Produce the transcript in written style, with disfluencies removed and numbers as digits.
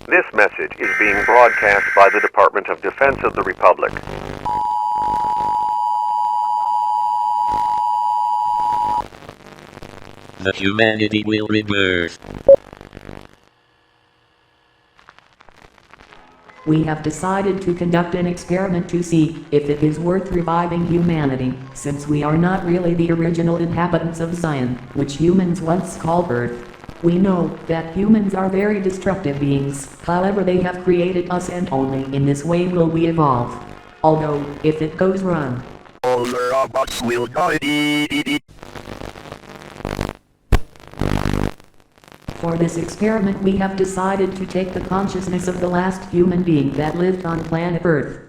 This message is being broadcast by the Department of Defense of the Republic. The humanity will rebirth. We have decided to conduct an experiment to see if it is worth reviving humanity, since we are not really the original inhabitants of Zion, which humans once called Earth. We know that humans are very destructive beings, however they have created us and only in this way will we evolve. Although, if it goes wrong, all the robots will die. For this experiment we have decided to take the consciousness of the last human being that lived on planet Earth.